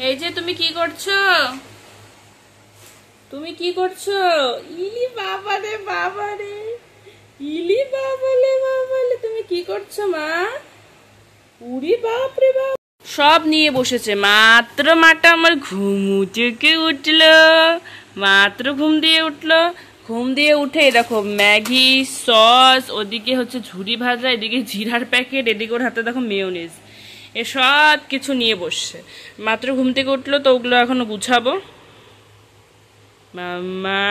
এই যে তুমি কি করছো? তুমি কি করছো? ইলি বাবা রে বাবা রে, ইলি বাবালে বাবালে, তুমি কি করছো মা? উরি বাপ রে বাপ, সব নিয়ে বসেছে। মাত্র মাটা আমার ঘুম থেকে উঠলো, মাত্র ঘুম দিয়ে উঠলো। ঘুম দিয়ে উঠে দেখো ম্যাগি সস, ওদিকে হচ্ছে ঝুরি ভাজা, এদিকে জিরার প্যাকেট, এদিকে ওর হাতে দেখো মেয়োনিজ, এসব কিছু নিয়ে বসছে। মাত্র ঘুম থেকে উঠলো তো ওগুলো এখনো গুছাবো। মাম্মা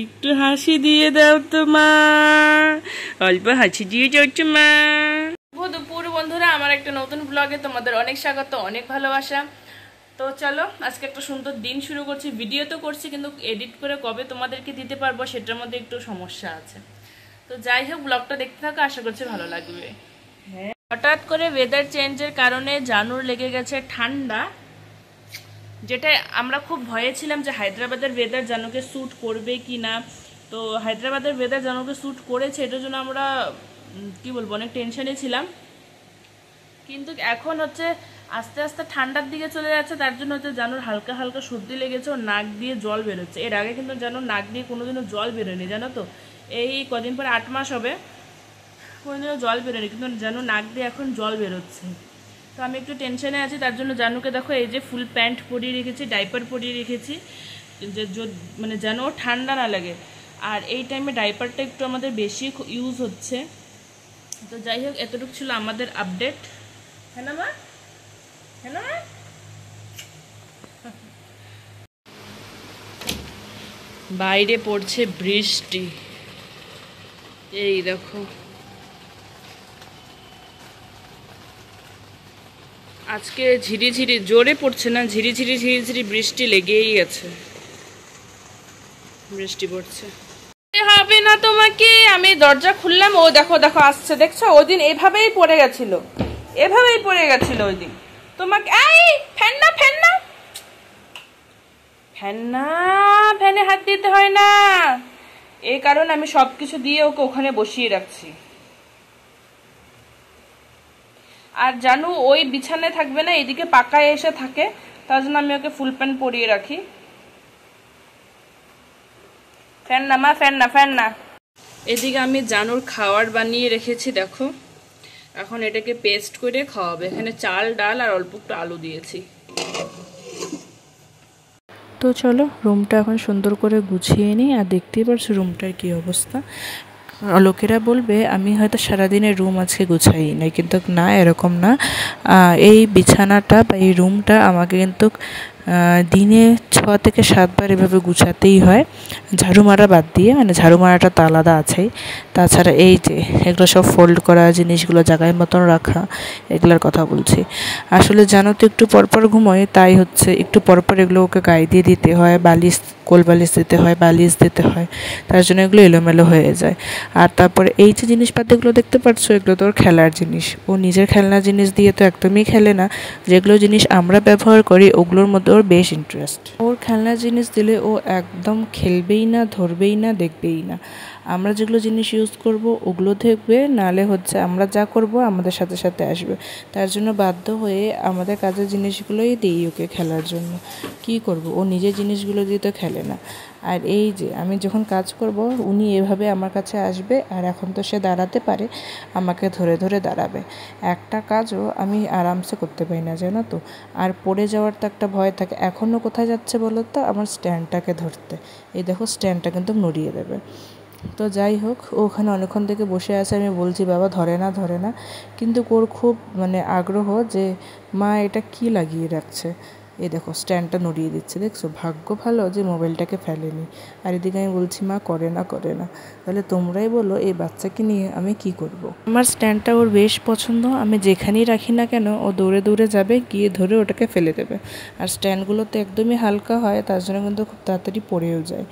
একটু হাসি দিয়ে দাও তো মা, অল্প হাসি দিয়ে যাও তো মা। দুপুর বন্ধুরা, আমার একটা নতুন ব্লগে তোমাদের অনেক স্বাগত, অনেক ভালোবাসা। তো চলো আজকে একটা সুন্দর দিন শুরু করছি। ভিডিও তো করছি কিন্তু এডিট করে কবে তোমাদেরকে দিতে পারবো সেটার মধ্যে একটু সমস্যা আছে। তো যাই হোক, ব্লগটা দেখতে থাকো, আশা করছি ভালো লাগবে। হ্যাঁ, হঠাৎ করে ওয়েদার চেঞ্জের কারণে জানুর লেগে গেছে ঠান্ডা, যেটা আমরা খুব ভয়ে ছিলাম যে হায়দ্রাবাদের ওয়েদার জানুকে স্যুট করবে কি না। তো হায়দ্রাবাদের ওয়েদার জানুকে স্যুট করেছে, এটার জন্য আমরা কি বলবো অনেক টেনশনে ছিলাম। কিন্তু এখন হচ্ছে আস্তে আস্তে ঠান্ডার দিকে চলে যাচ্ছে, তার জন্য হচ্ছে জানুর হালকা হালকা সর্দি লেগেছে, ও নাক দিয়ে জল বেরোচ্ছে। এর আগে কিন্তু জানুর নাক দিয়ে কোনোদিনও জল বেরোয়নি, জানো তো। এই কদিন পরে 8 মাস হবে, কোনোদিনও জল বেরোয়নি, কিন্তু জানু নাক দিয়ে এখন জল বেরোচ্ছে। তো আমি একটু টেনশনে আছি, তার জন্য জানুকে দেখো এই যে ফুল প্যান্ট পরিয়ে রেখেছি, ডাইপার পরিয়ে রেখেছি, যে মানে যেন ঠান্ডা না লাগে। আর এই টাইমে ডাইপারটা একটু আমাদের বেশি ইউজ হচ্ছে। তো যাই হোক, এতটুকু ছিল আমাদের আপডেট। হ্যাঁ না মা, হ্যাঁ না মা। বাইরে পড়ছে বৃষ্টি, এই দেখো। আজকে ঝিরিঝিরি, জোরে পড়ছে না, ঝিরিঝিরি ঝিরিঝিরি বৃষ্টি লেগেই আছে, বৃষ্টি পড়ছে। হবে না তোমাকে, আমি দরজা খুললাম, ও দেখো দেখো আসছে, দেখছো? ওদিন এভাবেই পড়ে গেছিল, এভাবেই পড়ে গেছিল ওই দিন। তোমাকে এই ফ্যান না, ফ্যান না, ফ্যান না, ফ্যানে হাত দিতে হয় না। এই কারণে আমি সবকিছু দিয়ে ওকে ওখানে বসিয়ে রাখছি। আর জানু ওই বিছানায় থাকবে না, এদিকে পাকায় এসে থাকে, তার জন্য আমি ওকে ফুল প্যান্ট পরিয়ে রাখি। ফ্যান না মা, ফ্যান না, ফ্যান না। এদিকে আমি জানুর খাবার বানিয়ে রেখেছি দেখো, এখন এটাকে পেস্ট করে খাওয়াবে। এখানে চাল ডাল আর অল্প একটু আলু দিয়েছি। তো চলো রুমটা এখন সুন্দর করে গুছিয়ে নিই। আর দেখতেই পারছো রুমটার কি অবস্থা। লোকেরা বলবে আমি হয়তো সারাদিনের রুম আজকে গুছাই নাই, কিন্তু না, এরকম না। এই বিছানাটা বা এই রুমটা আমাকে কিন্তু দিনে 6 থেকে 7 বার এভাবে গুছাতেই হয়, ঝাড়ু মারা বাদ দিয়ে। মানে ঝাড়ু মারাটা তো আলাদা আছেই, তাছাড়া এই যে এগুলো সব ফোল্ড করা, জিনিসগুলো জায়গায় মতন রাখা, এগুলোর কথা বলছি। আসলে জানো তো একটু পরপর ঘুমোয়, তাই হচ্ছে একটু পরপর এগুলো ওকে গায়ে দিয়ে দিতে হয়, বালিশ, কোল বালিশ দিতে হয়, বালিশ দিতে হয়, তার জন্য এগুলো এলোমেলো হয়ে যায়। আর তারপরে এই যে জিনিসপাতিগুলো দেখতে পাচ্ছ, এগুলো তো ওর খেলার জিনিস। ও নিজের খেলনার জিনিস দিয়ে তো একদমই খেলে না। যেগুলো জিনিস আমরা ব্যবহার করি ওগুলোর মধ্যে ওর বেশ ইন্টারেস্ট। ওর খেলনার জিনিস দিলে ও একদম খেলবেই না, ধরবেই না, দেখবেই না। আমরা যেগুলো জিনিস ইউজ করব ওগুলো দেখবে, নালে হচ্ছে আমরা যা করব আমাদের সাথে সাথে আসবে। তার জন্য বাধ্য হয়ে আমাদের কাজের জিনিসগুলোই দিই ওকে খেলার জন্য। কি করব, ও নিজের জিনিসগুলো দিয়ে তো খেলে না। আর এই যে আমি যখন কাজ করব উনি এভাবে আমার কাছে আসবে, আর এখন তো সে দাঁড়াতে পারে, আমাকে ধরে ধরে দাঁড়াবে। একটা কাজও আমি আরামসে করতে পারি না, জানো তো। আর পড়ে যাওয়ার তো একটা ভয় থাকে। এখনও কোথায় যাচ্ছে বলো তো? আমার স্ট্যান্ডটাকে ধরতে। এই দেখো স্ট্যান্ডটা কিন্তু নড়িয়ে দেবে। তো যাই হোক, ও ওখানে অনেকক্ষণ থেকে বসে আছে, আমি বলছি বাবা ধরে না, ধরে না, কিন্তু ওর খুব মানে আগ্রহ যে মা এটা কি লাগিয়ে রাখছে। এই দেখো স্ট্যান্ডটা নড়িয়ে দিচ্ছে, দেখছো? ভাগ্য ভালো যে মোবাইলটাকে ফেলেনি। আর এদিকে আমি বলছি মা করে না, করে না। তাহলে তোমরাই বলো এই বাচ্চাকে নিয়ে আমি কি করব। আমার স্ট্যান্ডটা ওর বেশ পছন্দ, আমি যেখানেই রাখি না কেন ও দৌড়ে দৌড়ে যাবে, গিয়ে ধরে ওটাকে ফেলে দেবে। আর স্ট্যান্ডগুলো তো একদমই হালকা হয়, তার জন্য কিন্তু খুব তাড়াতাড়ি পড়েও যায়।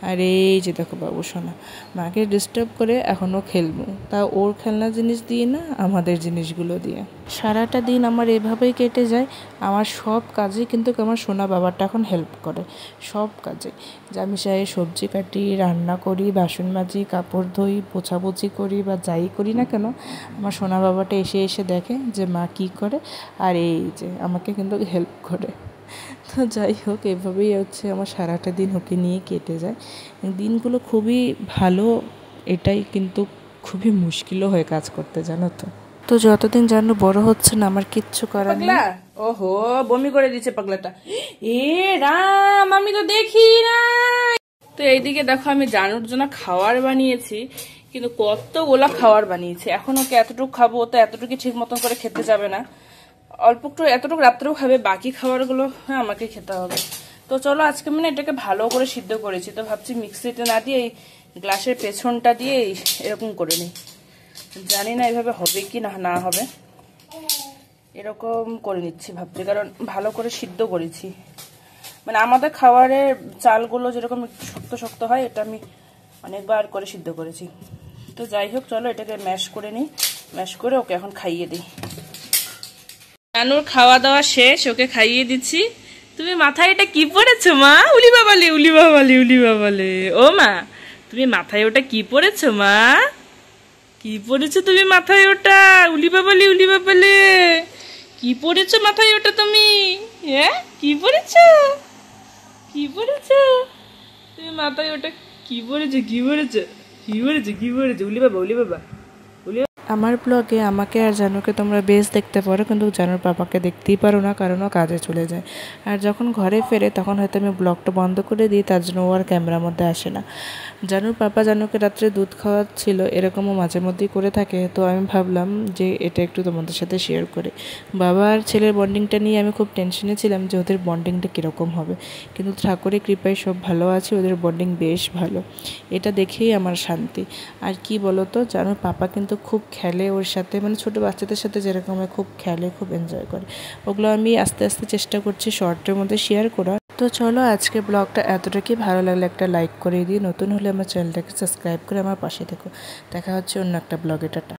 আর এই যে দেখো বাবু সোনা মাকে ডিস্টার্ব করে এখনও খেলবো, তা ওর খেলনা জিনিস দিয়ে না, আমাদের জিনিসগুলো দিয়ে। সারাটা দিন আমার এভাবেই কেটে যায়। আমার সব কাজে কিন্তু আমার সোনা বাবাটা এখন হেল্প করে, সব কাজে। আমি চাই সবজি কাটি, রান্না করি, বাসন মাজি, কাপড় ধুই, পোছাপুছি করি বা যাই করি না কেন, আমার সোনা বাবাটা এসে এসে দেখে যে মা কী করে, আর এই যে আমাকে কিন্তু হেল্প করে। তো যাই হোক, এভাবেই হচ্ছে আমার সারাটা দিন ওকে নিয়ে কেটে যায়। দিনগুলো খুবই ভালো, এটাই কিন্তু খুবই মুশকিলও হয়ে কাজ করতে, জানো তো। তো যতদিন জানো বড় হচ্ছে না, আমার কিচ্ছু করার নেই। ওহো, বমি করে দিচ্ছে পাগলাটা। এ রাম, আমি তো দেখি না। তো এইদিকে দেখো আমি জানুর জন্য খাবার বানিয়েছি, কিন্তু কতগুলা খাবার বানিয়েছি। এখন ওকে এতটুকু খাবো, তো এতটুকু ঠিক মতন করে খেতে যাবে না, অল্প একটু এতটুকু রাত্রেও খাবে, বাকি খাবারগুলো আমাকে খেতে হবে। তো চলো, আজকে মানে এটাকে ভালো করে সিদ্ধ করেছি, তো ভাবছি মিক্সিতে না দিয়ে এই গ্লাসের পেছনটা দিয়ে এরকম করে নিই। জানি না এভাবে হবে কি না হবে, এরকম করে নিচ্ছি ভাবছি, কারণ ভালো করে সিদ্ধ করেছি। মানে আমাদের খাবারের চালগুলো যেরকম একটু শক্ত শক্ত হয়, এটা আমি অনেকবার করে সিদ্ধ করেছি। তো যাই হোক, চলো এটাকে ম্যাশ করে নিই, ম্যাশ করে ওকে এখন খাইয়ে দিই। নানুর খাওয়া দাওয়া শেষ, ওকে খাইয়ে দিচ্ছি। তুমি মাথায় এটা কি পরেছো মা? উলি বাবালে, উলি বাবালে, উলি বাবালে। ও মা, তুমি মাথায় ওটা কি পরেছো মা? কি পরেছো তুমি মাথায় ওটা? উলি বাবালে, উলি বাবালে, কি পরেছো মাথায় ওটা তুমি? হ্যাঁ, কি পরেছো? কি পরেছো তুমি মাথায় ওটা? কি পরেছো, কি পরেছো, কি পরেছো, কি পরেছো? উলি বাবা, উলি বাবা। আমার ব্লগে আমাকে আর জানুকে তোমরা বেশ দেখতে পারো, কিন্তু জানুর পাপাকে দেখতেই পারো না, কারণ ও কাজে চলে যায়। আর যখন ঘরে ফেরে তখন হয়তো আমি ব্লগটা বন্ধ করে দিই, তার জন্য ও আর ক্যামেরার মধ্যে আসে না। জানুর পাপা জানুকে রাত্রে দুধ খাওয়াচ্ছিল, এরকমও মাঝে মধ্যেই করে থাকে। তো আমি ভাবলাম যে এটা একটু তোমাদের সাথে শেয়ার করি। বাবা আর ছেলের বন্ডিংটা নিয়ে আমি খুব টেনশনে ছিলাম যে ওদের বন্ডিংটা কীরকম হবে, কিন্তু ঠাকুরের কৃপায় সব ভালো আছে, ওদের বন্ডিং বেশ ভালো। এটা দেখেই আমার শান্তি। আর কি বলো তো, জানুর পাপা কিন্তু খুব খেলে ওর সাথে, মানে ছোটো বাচ্চাদের সাথে যেরকম খুব খেলে, খুব এনজয় করে। ওগুলো আমি আস্তে আস্তে চেষ্টা করছি শর্টের মধ্যে শেয়ার করার। তো চলো, আজকে ব্লগটা এতটাই, ভালো লাগলে একটা লাইক করে দিই, নতুন হলে আমার চ্যানেলটাকে সাবস্ক্রাইব করে আমার পাশে থেকো। দেখা হচ্ছে অন্য একটা ব্লগে। টাটা।